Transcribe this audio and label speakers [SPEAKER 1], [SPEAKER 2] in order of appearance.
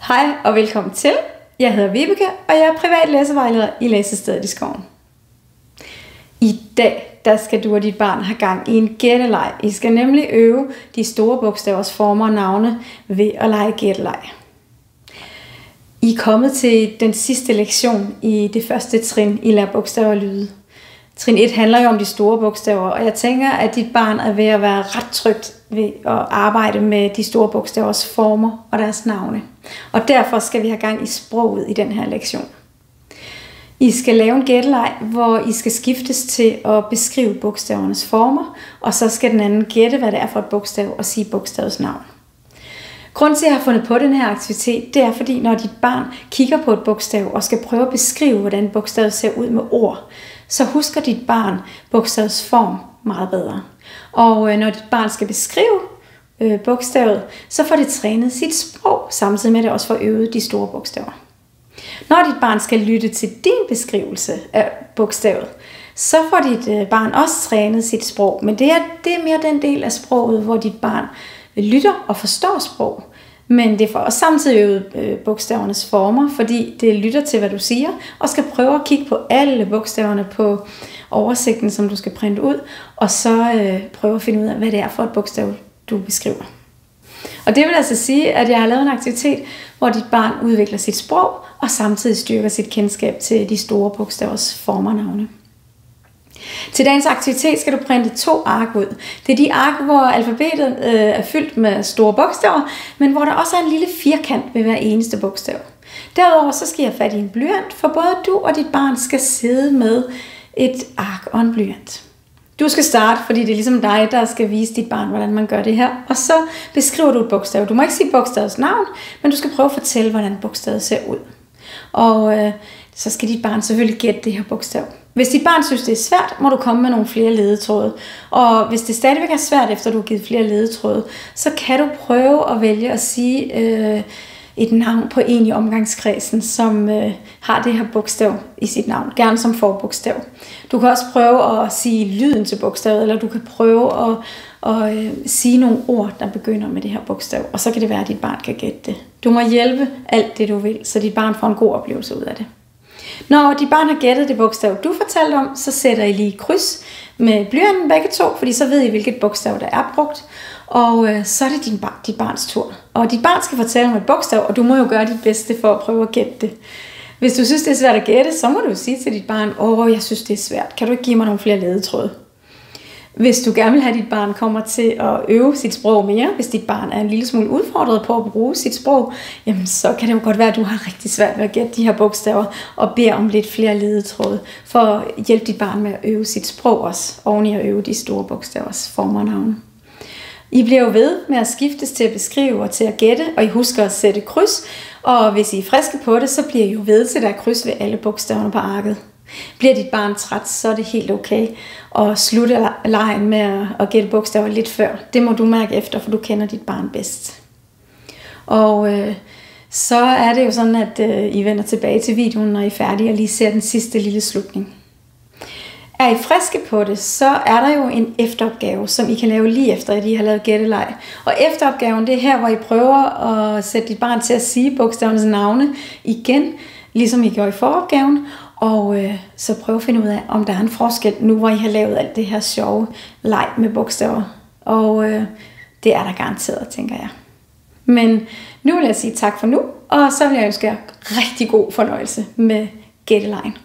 [SPEAKER 1] Hej og velkommen til. Jeg hedder Vibeke, og jeg er privat læsevejleder i Læsestedet i Skoven. I dag skal du og dit barn have gang i en gætteleg. I skal nemlig øve de store bogstavers former og navne ved at lege gætteleg. I er kommet til den sidste lektion i det første trin i Lær bogstaver og lyde. Trin 1 handler jo om de store bogstaver, og jeg tænker, at dit barn er ved at være ret trygt ved at arbejde med de store bogstavers former og deres navne. Og derfor skal vi have gang i sproget i den her lektion. I skal lave en gætteleg, hvor I skal skiftes til at beskrive bogstavernes former, og så skal den anden gætte, hvad det er for et bogstav, og sige bogstavets navn. Grunden til, at jeg har fundet på den her aktivitet, det er fordi, når dit barn kigger på et bogstav og skal prøve at beskrive, hvordan bogstavet ser ud med ord, så husker dit barn bogstavets form meget bedre. Og når dit barn skal beskrive bogstavet, så får det trænet sit sprog, samtidig med at det også får øvet de store bogstaver. Når dit barn skal lytte til din beskrivelse af bogstavet, så får dit barn også trænet sit sprog. Men det er mere den del af sproget, hvor dit barn lytter og forstår sprog. Men det får også samtidig øvet bogstavernes former, fordi det lytter til, hvad du siger, og skal prøve at kigge på alle bogstaverne på oversigten, som du skal printe ud, og så prøve at finde ud af, hvad det er for et bogstav, du beskriver. Og det vil altså sige, at jeg har lavet en aktivitet, hvor dit barn udvikler sit sprog, og samtidig styrker sit kendskab til de store bogstavers former og navne. Til dagens aktivitet skal du printe 2 ark ud. Det er de ark, hvor alfabetet er fyldt med store bogstaver, men hvor der også er en lille firkant ved hver eneste bogstav. Derudover så skal jeg have fat i en blyant, for både du og dit barn skal sidde med et ark og en blyant. Du skal starte, fordi det er ligesom dig, der skal vise dit barn, hvordan man gør det her. Og så beskriver du et bogstav. Du må ikke sige bogstavets navn, men du skal prøve at fortælle, hvordan bogstavet ser ud. Og så skal dit barn selvfølgelig gætte det her bogstav. Hvis dit barn synes, det er svært, må du komme med nogle flere ledetråde. Og hvis det stadigvæk er svært, efter du har givet flere ledetråde, så kan du prøve at vælge at sige et navn på en i omgangskredsen, som har det her bogstav i sit navn. Gerne som forbogstav. Du kan også prøve at sige lyden til bogstavet, eller du kan prøve at sige nogle ord, der begynder med det her bogstav. Og så kan det være, at dit barn kan gætte det. Du må hjælpe alt det, du vil, så dit barn får en god oplevelse ud af det. Når dit barn har gættet det bogstav, du fortalte om, så sætter I lige kryds med blyanten begge to, fordi så ved I, hvilket bogstav der er brugt. Og så er det dit barns tur. Og dit barn skal fortælle om et bogstav, og du må jo gøre dit bedste for at prøve at gætte det. Hvis du synes, det er svært at gætte, så må du sige til dit barn, jeg synes, det er svært. Kan du ikke give mig nogle flere ledetråde? Hvis du gerne vil have, at dit barn kommer til at øve sit sprog mere, hvis dit barn er en lille smule udfordret på at bruge sit sprog, jamen så kan det jo godt være, at du har rigtig svært ved at gætte de her bogstaver og beder om lidt flere ledetråde for at hjælpe dit barn med at øve sit sprog også, oven i at øve de store bogstavers former og navne. I bliver jo ved med at skiftes til at beskrive og til at gætte, og I husker at sætte kryds, og hvis I er friske på det, så bliver I jo ved til, at der er kryds ved alle bogstaverne på arket. Bliver dit barn træt, så er det helt okay at slutte legen med at gætte bogstaver lidt før. Det må du mærke efter, for du kender dit barn bedst. Og så er det jo sådan, at I vender tilbage til videoen, når I er færdige og lige ser den sidste lille slutning. Er I friske på det, så er der jo en efteropgave, som I kan lave lige efter, at I har lavet gætteleg. Og efteropgaven, det er her, hvor I prøver at sætte dit barn til at sige bogstavernes navne igen, ligesom I gjorde i foropgaven. Og så prøv at finde ud af, om der er en forskel nu, hvor I har lavet alt det her sjove leg med bogstaver. Og det er der garanteret, tænker jeg. Men nu vil jeg sige tak for nu, og så vil jeg ønske jer rigtig god fornøjelse med gættelegen.